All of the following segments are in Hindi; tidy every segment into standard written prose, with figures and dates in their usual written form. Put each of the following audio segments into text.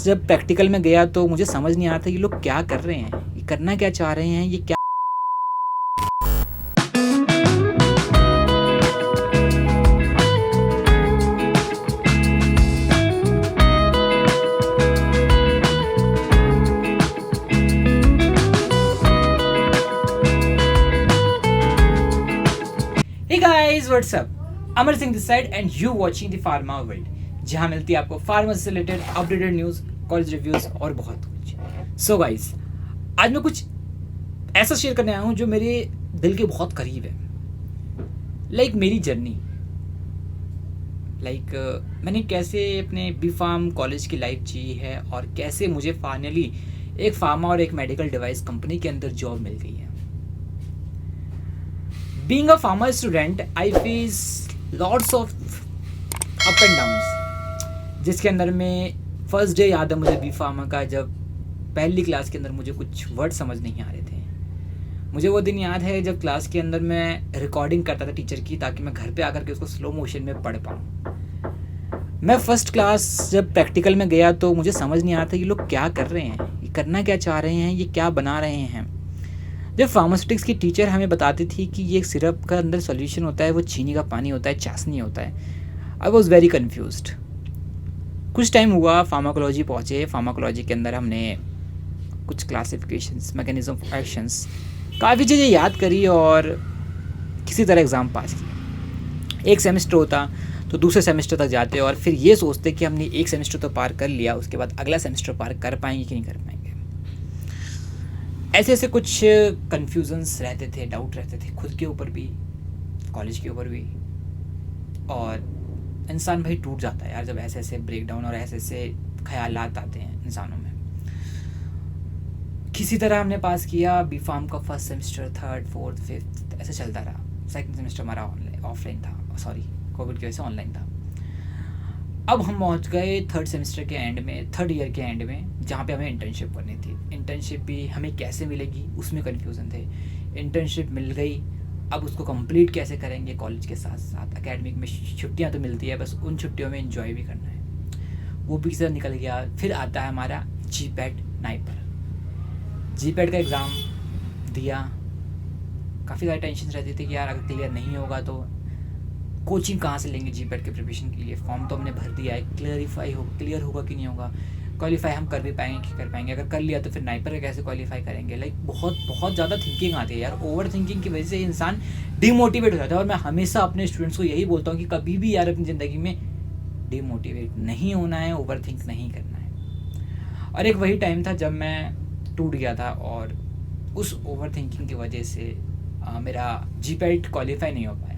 जब प्रैक्टिकल में गया तो मुझे समझ नहीं आता ये लोग क्या कर रहे हैं, ये करना क्या चाह रहे हैं, ये क्या। Hey guys, what's up? Amar Singh this side and you watching the pharma world, जहां मिलती है आपको फार्मा से related updated news, college reviews और बहुत कुछ। सो गाइस, आज मैं कुछ ऐसा शेयर करने आया हूं जो मेरे दिल के बहुत करीब है। लाइक मेरी जर्नी, मैंने कैसे अपने बी फार्म कॉलेज की लाइफ जी है और कैसे मुझे फाइनली एक फार्मा और एक मेडिकल डिवाइस कंपनी के अंदर जॉब मिल गई है। Being a pharma student, I face lots of up and downs, जिसके अंदर में फर्स्ट डे याद है मुझे बी फार्मा का, जब पहली क्लास के अंदर मुझे कुछ वर्ड समझ नहीं आ रहे थे। मुझे वो दिन याद है जब क्लास के अंदर मैं रिकॉर्डिंग करता था टीचर की, ताकि मैं घर पे आकर के उसको स्लो मोशन में पढ़ पाऊँ। मैं फर्स्ट क्लास जब प्रैक्टिकल में गया तो मुझे समझ नहीं आ रहा था ये लोग क्या कर रहे हैं, ये करना क्या चाह रहे हैं, ये क्या बना रहे हैं। जब फार्मास्यूटिक्स की टीचर हमें बताती थी कि ये सिरप का अंदर सॉल्यूशन होता है, वो चीनी का पानी होता है, चाशनी होता है, आई वॉज वेरी कन्फ्यूज्ड। कुछ टाइम हुआ, फार्माकोलॉजी पहुँचे। फार्माकोलॉजी के अंदर हमने कुछ क्लासिफिकेशंस, मैकेनिज्म ऑफ एक्शंस, काफ़ी चीज़ें याद करी और किसी तरह एग्ज़ाम पास किया। एक सेमेस्टर होता तो दूसरे सेमेस्टर तक जाते और फिर ये सोचते कि हमने एक सेमेस्टर तो पार कर लिया, उसके बाद अगला सेमेस्टर पार कर पाएंगे कि नहीं कर पाएंगे। ऐसे ऐसे कुछ कन्फ्यूजन्स रहते थे, डाउट रहते थे खुद के ऊपर भी, कॉलेज के ऊपर भी। और इंसान भाई टूट जाता है यार जब ऐसे ऐसे ब्रेकडाउन और ऐसे ऐसे ख्यालात आते हैं इंसानों में। किसी तरह हमने पास किया बी फार्म का first semester, third, fourth, fifth, ऐसे चलता रहा। सेकंड सेमेस्टर हमारा ऑफलाइन था, सॉरी कोविड की वजह से ऑनलाइन था। अब हम पहुंच गए थर्ड सेमेस्टर के एंड में, थर्ड ईयर के एंड में, जहाँ पे हमें इंटर्नशिप करनी थी। इंटर्नशिप भी हमें कैसे मिलेगी उसमें कन्फ्यूज़न थे। इंटर्नशिप मिल गई, अब उसको कंप्लीट कैसे करेंगे कॉलेज के साथ साथ। एकेडमिक में छुट्टियाँ तो मिलती है, बस उन छुट्टियों में एंजॉय भी करना है, वो भी किसी निकल गया। फिर आता है हमारा जीपैट नाइपर। जीपैट का एग्ज़ाम दिया, काफ़ी ज़्यादा टेंशन रहती थी कि यार अगर क्लियर नहीं होगा तो कोचिंग कहाँ से लेंगे जीपैट के प्रिपरेशन के लिए। फॉर्म तो हमने भर दिया है, क्लियर होगा कि नहीं होगा, क्वालिफाई हम कर भी पाएंगे कि कर पाएंगे, अगर कर लिया तो फिर नाइपर का कैसे क्वालिफाई करेंगे। बहुत ज़्यादा थिंकिंग आती है यार। ओवर थिंकिंग की वजह से इंसान डिमोटिवेट हो जाता है। और मैं हमेशा अपने स्टूडेंट्स को यही बोलता हूँ कि कभी भी यार अपनी ज़िंदगी में डिमोटिवेट नहीं होना है, ओवर थिंक नहीं करना है। और एक वही टाइम था जब मैं टूट गया था और उस ओवर थिंकिंग की वजह से मेरा जीपैट क्वालिफाई नहीं हो पाया।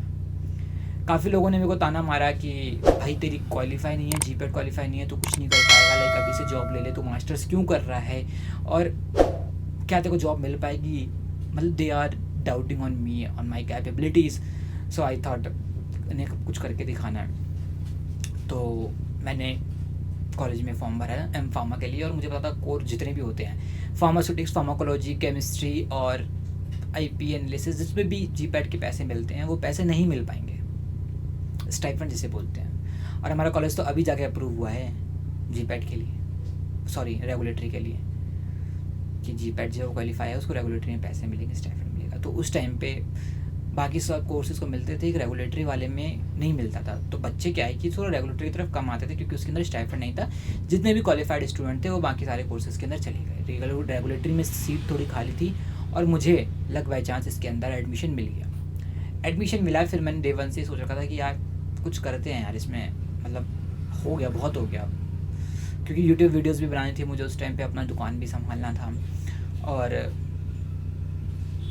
काफ़ी लोगों ने मेरे को ताना मारा कि भाई तेरी क्वालिफाई नहीं है, जीपैट क्वालिफाई नहीं है, तो कुछ नहीं कर पाएगा, अभी से जॉब ले ले, तो मास्टर्स क्यों कर रहा है और क्या तेरे को जॉब मिल पाएगी। मतलब they are doubting on me, on my capabilities. So I thought इन्हें कुछ करके दिखाना है। तो मैंने कॉलेज में फॉर्म भरा है एम फार्मा के लिए, और मुझे पता था कोर्स जितने भी होते हैं, फार्मास्यूटिक्स, फार्माकोलॉजी, केमिस्ट्री और IP एनालिसिस, जिसमें भी जीपैट के पैसे मिलते हैं, वो पैसे नहीं मिल पाएंगे, स्टाइपेंड जिसे बोलते हैं। और हमारा कॉलेज तो अभी जाके अप्रूव हुआ है जीपैट के लिए, सॉरी रेगुलेटरी के लिए, कि जीपैट जो क्वालिफाई है उसको रेगुलेटरी में पैसे मिलेंगे, स्टाइपेंड मिलेगा। तो उस टाइम पे बाकी सब कोर्सेज़ को मिलते थे, एक रेगुलेटरी वाले में नहीं मिलता था। तो बच्चे क्या है कि थोड़ा रेगुलेटरी की तरफ कम आते थे, क्योंकि उसके अंदर स्टाइपेंड नहीं था। जितने भी क्वालिफाइड स्टूडेंट थे वो बाकी सारे कोर्सेज़ के अंदर चले गए। रेगुलेटरी में सीट थोड़ी खाली थी और मुझे लग बाई चांस इसके अंदर एडमिशन मिल गया। एडमिशन मिला, फिर मैंने डे 1 से सोच रखा था कि यार कुछ करते हैं यार इसमें, मतलब हो गया, बहुत हो गया। क्योंकि यूट्यूब वीडियोस भी बनानी थी मुझे उस टाइम पे, अपना दुकान भी संभालना था और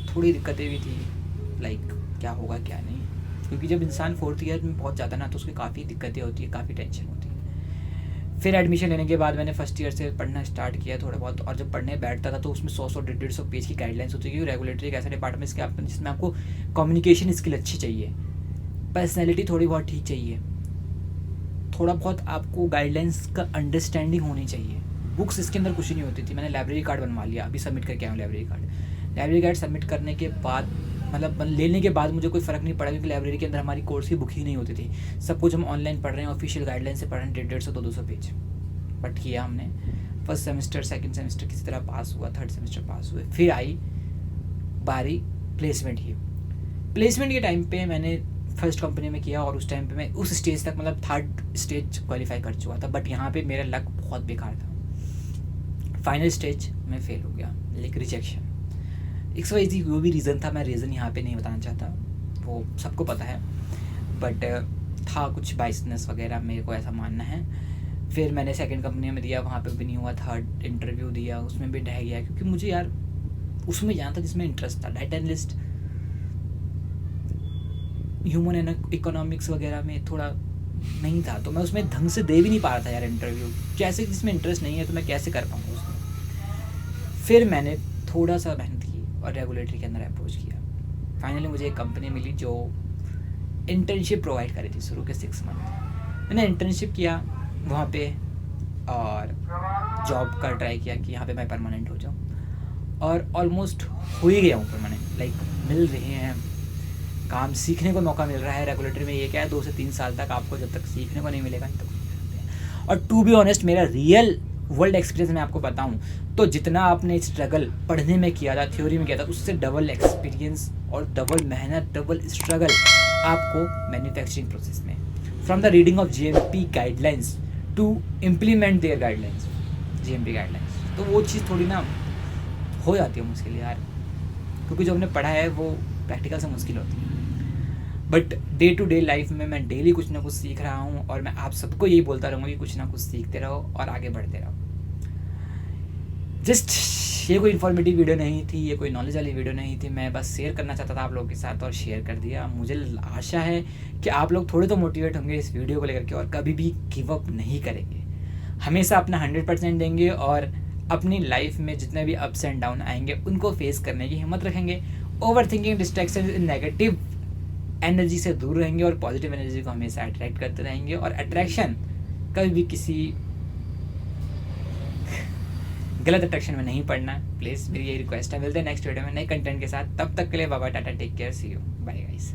थोड़ी दिक्कतें भी थी, क्या होगा क्या नहीं। क्योंकि जब इंसान फोर्थ ईयर में पहुंच जाता है ना, तो उसकी काफ़ी दिक्कतें होती है, काफ़ी टेंशन होती है। फिर एडमिशन लेने के बाद मैंने फर्स्ट ईयर से पढ़ना स्टार्ट किया थोड़ा बहुत, और जब पढ़ने बैठता था तो उसमें 100-150 पेज की गाइडलाइंस होती है। क्योंकि रेगुलेटरी एक ऐसा डिपार्टमेंट जिसमें आपको कम्युनिकेशन स्किल अच्छी चाहिए, पर्सनैलिटी थोड़ी बहुत ठीक चाहिए, थोड़ा बहुत आपको गाइडलाइंस का अंडरस्टैंडिंग होनी चाहिए। बुक्स इसके अंदर कुछ नहीं होती थी। मैंने लाइब्रेरी कार्ड बनवा लिया, अभी सबमिट करके आया हूँ library card. Library card submit करने के बाद, मतलब लेने के बाद मुझे कोई फ़र्क नहीं पड़ा, क्योंकि लाइब्रेरी के अंदर हमारी कोर्स की बुक ही नहीं होती थी। सब कुछ हम ऑनलाइन पढ़ रहे हैं, ऑफिशियल गाइडलाइन से पढ़ रहे हैं, 150-200 पेज। बट किया हमने, फर्स्ट सेमेस्टर सेकंड सेमेस्टर किसी तरह पास हुआ, थर्ड सेमेस्टर पास हुए, फिर आई बारी प्लेसमेंट की। प्लेसमेंट के टाइम पे मैंने फर्स्ट कंपनी में किया और उस टाइम पे मैं उस स्टेज तक मतलब थर्ड स्टेज क्वालिफाई कर चुका था, बट यहाँ पे मेरा लक बहुत बेकार था। फाइनल स्टेज में फेल हो गया, लाइक रिजेक्शन। XYZ वो भी रीज़न था, मैं रीज़न यहाँ पे नहीं बताना चाहता, वो सबको पता है, बट था कुछ बाइसनेस वगैरह, मेरे को ऐसा मानना है। फिर मैंने सेकंड कंपनी में दिया, वहाँ पे भी नहीं हुआ। थर्ड इंटरव्यू दिया, उसमें भी ढह गया, क्योंकि मुझे यार उसमें जाना था जिसमें इंटरेस्ट था। डाटा एनालिस्ट, ह्यूमन इकोनॉमिक्स वगैरह में थोड़ा नहीं था, तो मैं उसमें ढंग से दे भी नहीं पा रहा था यार इंटरव्यू। कैसे, जिसमें इंटरेस्ट नहीं है तो मैं कैसे कर पाऊँगा उसमें। फिर मैंने थोड़ा सा मेहनत की और रेगुलेटरी के अंदर अप्रोच किया। फाइनली मुझे एक कंपनी मिली जो इंटर्नशिप प्रोवाइड करी थी शुरू के 6 मंथ। मैंने इंटर्नशिप किया वहाँ पे और जॉब का ट्राई किया कि यहाँ पे मैं परमानेंट हो जाऊँ, और ऑलमोस्ट हो ही गया हूँ परमानेंट। लाइक मिल रहे हैं काम, सीखने को मौका मिल रहा है। रेगुलेटरी में ये क्या है, 2 से 3 साल तक आपको जब तक सीखने को नहीं मिलेगा तब तक नहीं मिलते हैं। और टू बी ऑनेस्ट, मेरा रियल वर्ल्ड एक्सपीरियंस मैं आपको बताऊं तो जितना आपने स्ट्रगल पढ़ने में किया था, थ्योरी में किया था, उससे डबल एक्सपीरियंस और डबल मेहनत, डबल स्ट्रगल आपको मैन्युफैक्चरिंग प्रोसेस में, from the reading of GMP guidelines to implement their guidelines, GMP guidelines. तो वो चीज़ थोड़ी ना हो जाती है मुश्किल यार, क्योंकि जो हमने पढ़ा है वो प्रैक्टिकल से मुश्किल होती है। But day to day life में मैं डेली कुछ ना कुछ सीख रहा हूँ, और मैं आप सबको यही बोलता रहूँगा कि कुछ ना कुछ सीखते रहो और आगे बढ़ते रहो। जस्ट ये कोई इन्फॉर्मेटिव वीडियो नहीं थी, ये कोई नॉलेज वाली वीडियो नहीं थी, मैं बस शेयर करना चाहता था आप लोगों के साथ और शेयर कर दिया। मुझे आशा है कि आप लोग थोड़े तो मोटिवेट होंगे इस वीडियो को लेकर के, और कभी भी गिव अप नहीं करेंगे, हमेशा अपना 100% देंगे, और अपनी लाइफ में जितने भी अप्स एंड डाउन आएंगे उनको फेस करने की हिम्मत रखेंगे। Over thinking, distraction, negative energy से दूर रहेंगे और पॉजिटिव एनर्जी को हमेशा अट्रैक्ट करते रहेंगे। और अट्रैक्शन कभी भी किसी गलत अट्रैक्शन में नहीं पड़ना, प्लीज़ मेरी यही रिक्वेस्ट है। मिलते हैं नेक्स्ट वीडियो में नए कंटेंट के साथ, तब तक के लिए बाय बाय, टाटा, take care, see you, bye guys.